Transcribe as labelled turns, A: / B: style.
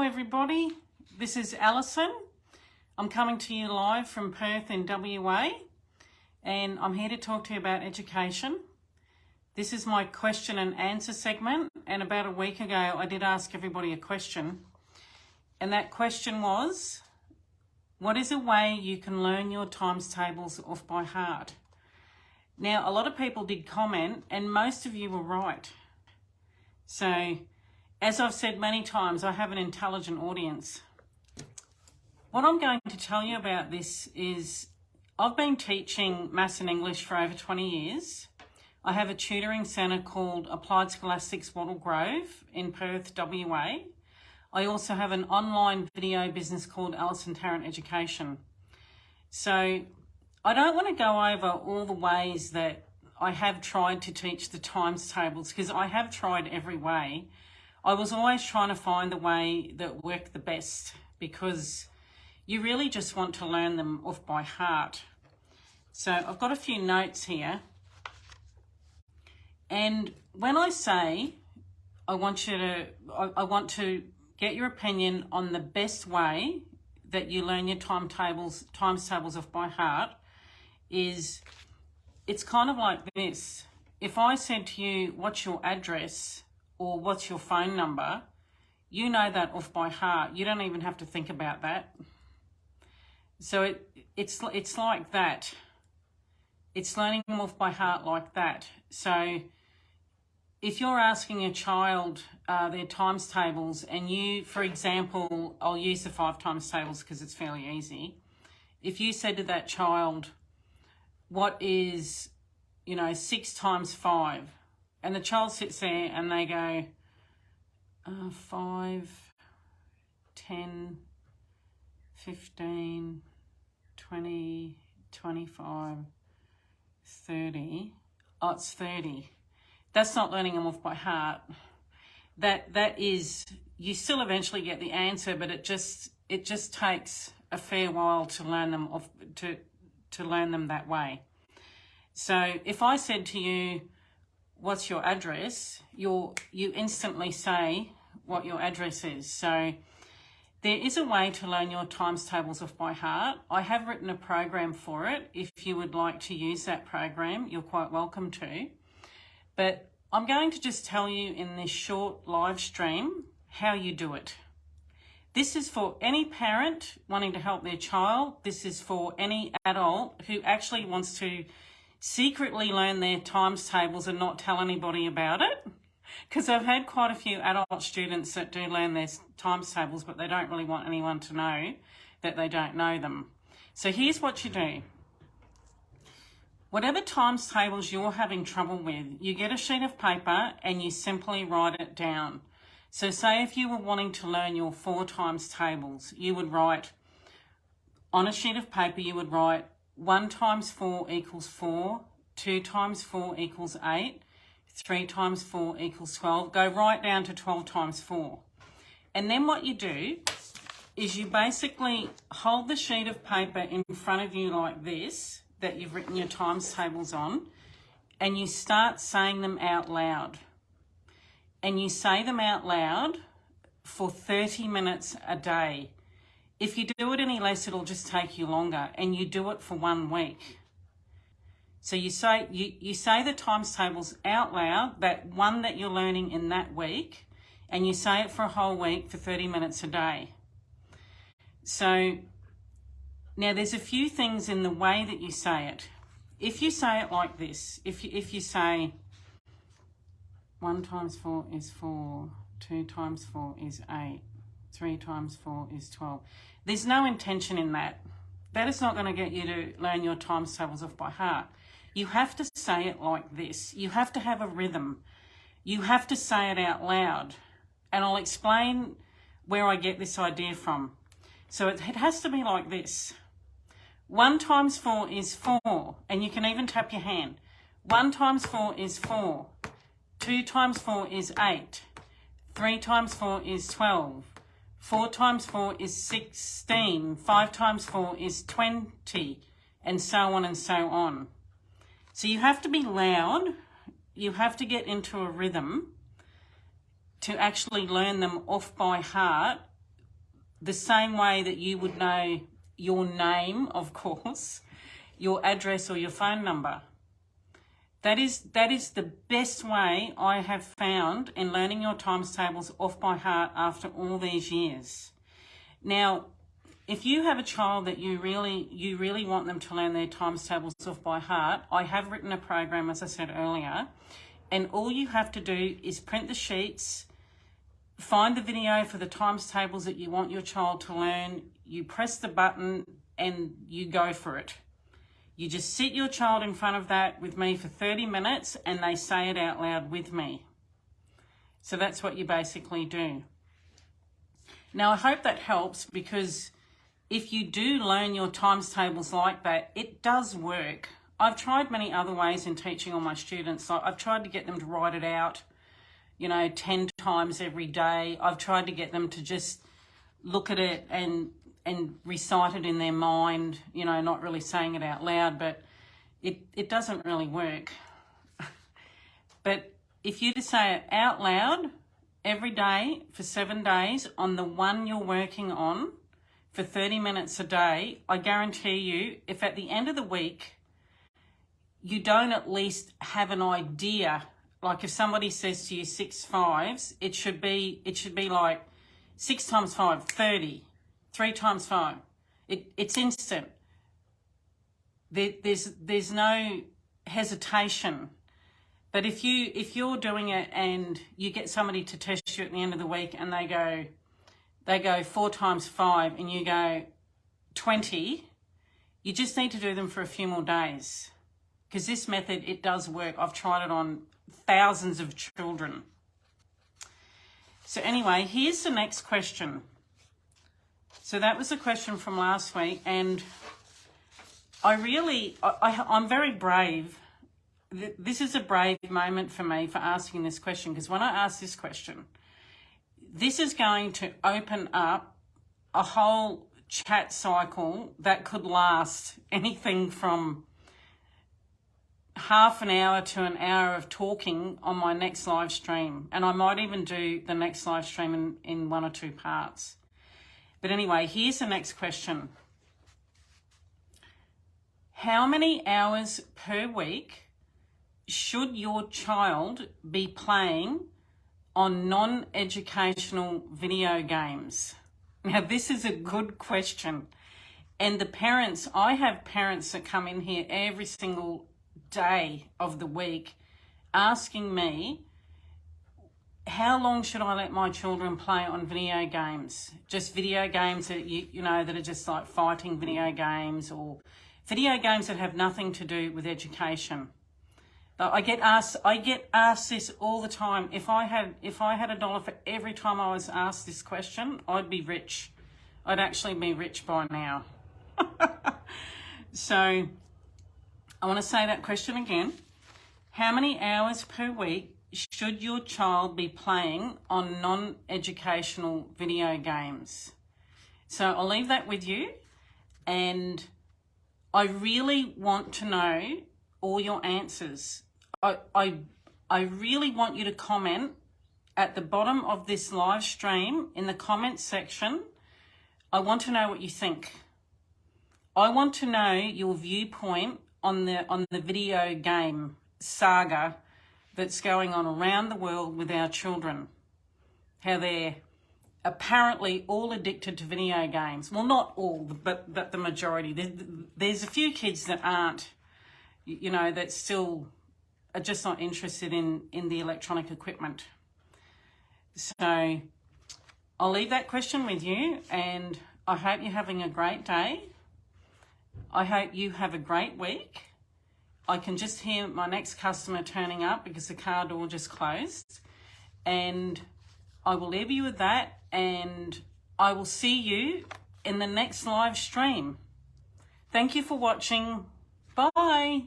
A: Hello everybody, this is Alison. I'm coming to you live from Perth in WA and I'm here to talk to you about education. This is my question and answer segment, and about a week ago I did ask everybody a question, and that question was, what is a way you can learn your times tables off by heart? Now, a lot of people did comment and most of you were right. So, as I've said many times, I have an intelligent audience. What I'm going to tell you about this is, I've been teaching Maths and English for over 20 years. I have a tutoring centre called Applied Scholastics Wattle Grove in Perth, WA. I also have an online video business called Alison Tarrant Education. So I don't want to go over all the ways that I have tried to teach the times tables, because I have tried every way. I was always trying to find the way that worked the best, because you really just want to learn them off by heart. So I've got a few notes here. And when I say I want to get your opinion on the best way that you learn your times tables off by heart, is it's kind of like this. If I said to you, what's your address or what's your phone number, you know that off by heart. You don't even have to think about that. So it's like that. It's learning them off by heart like that. So if you're asking a child their times tables, and you, for example, I'll use the 5 times tables because it's fairly easy. If you said to that child, what is, 6 times 5? And the child sits there and they go, 5, 10, 15, 20, 25, 30. Oh, it's 30. That's not learning them off by heart. That is, you still eventually get the answer, but it just takes a fair while to learn them off, to learn them that way. So if I said to you, what's your address? You instantly say what your address is. So there is a way to learn your times tables off by heart. I have written a program for it. If you would like to use that program, you're quite welcome to. But I'm going to just tell you in this short live stream how you do it. This is for any parent wanting to help their child. This is for any adult who actually wants to secretly learn their times tables and not tell anybody about it. Because I've had quite a few adult students that do learn their times tables, but they don't really want anyone to know that they don't know them. So here's what you do. Whatever times tables you're having trouble with, you get a sheet of paper and you simply write it down. So say if you were wanting to learn your 4 times tables, you would write, on a sheet of paper, you would write 1 times 4 equals 4, 2 times 4 equals 8, 3 times 4 equals 12. Go right down to 12 times 4. And then what you do is you basically hold the sheet of paper in front of you like this, that you've written your times tables on, and you start saying them out loud. And you say them out loud for 30 minutes a day. If you do it any less, it'll just take you longer, and you do it for 1 week. So you say the times tables out loud, that one that you're learning in that week, and you say it for a whole week for 30 minutes a day. So now there's a few things in the way that you say it. If you say it like this, if you say 1 times 4 is 4, 2 times 4 is 8, 3 times 4 is 12. There's no intention in that. That is not going to get you to learn your times tables off by heart. You have to say it like this. You have to have a rhythm. You have to say it out loud. And I'll explain where I get this idea from. So it has to be like this. 1 times 4 is 4. And you can even tap your hand. 1 times 4 is 4. 2 times 4 is 8. 3 times 4 is 12. 4 times 4 is 16. 5 times 4 is 20. And so on and so on. So you have to be loud. You have to get into a rhythm to actually learn them off by heart the same way that you would know your name, of course, your address or your phone number. That is the best way I have found in learning your times tables off by heart after all these years. Now, if you have a child that you really want them to learn their times tables off by heart, I have written a program, as I said earlier, and all you have to do is print the sheets, find the video for the times tables that you want your child to learn, you press the button and you go for it. You just sit your child in front of that with me for 30 minutes and they say it out loud with me. So that's what you basically do. Now, I hope that helps, because if you do learn your times tables like that, it does work. I've tried many other ways in teaching all my students. So I've tried to get them to write it out, 10 times every day. I've tried to get them to just look at it and recite it in their mind, not really saying it out loud, but it doesn't really work. But if you just say it out loud every day for 7 days on the one you're working on for 30 minutes a day, I guarantee you, if at the end of the week you don't at least have an idea, like if somebody says to you 6 5s, it should be like 6 times 5, 30. 3 times 5. It's instant. There's no hesitation. But if you're doing it and you get somebody to test you at the end of the week and they go 4 times 5 and you go 20, you just need to do them for a few more days, because this method, it does work. I've tried it on thousands of children. So anyway, here's the next question. So that was a question from last week, and I'm very brave. This is a brave moment for me for asking this question, because when I ask this question, this is going to open up a whole chat cycle that could last anything from half an hour to an hour of talking on my next live stream. And I might even do the next live stream in 1 or 2 parts. But anyway, here's the next question. How many hours per week should your child be playing on non-educational video games? Now, this is a good question. And the parents, I have parents that come in here every single day of the week asking me, how long should I let my children play on video games? Just video games that that are just like fighting video games, or video games that have nothing to do with education. I get asked this all the time. If I had $1 for every time I was asked this question, I'd be rich. I'd actually be rich by now. So I want to say that question again. How many hours per week should your child be playing on non-educational video games? So I'll leave that with you, and I really want to know all your answers. I really want you to comment at the bottom of this live stream in the comments section. I want to know what you think. I want to know your viewpoint on the video game saga that's going on around the world with our children. How they're apparently all addicted to video games. Well, not all, but the majority. There's a few kids that aren't, that still are just not interested in the electronic equipment. So I'll leave that question with you, and I hope you're having a great day. I hope you have a great week. I can just hear my next customer turning up because the car door just closed. And I will leave you with that, and I will see you in the next live stream. Thank you for watching. Bye.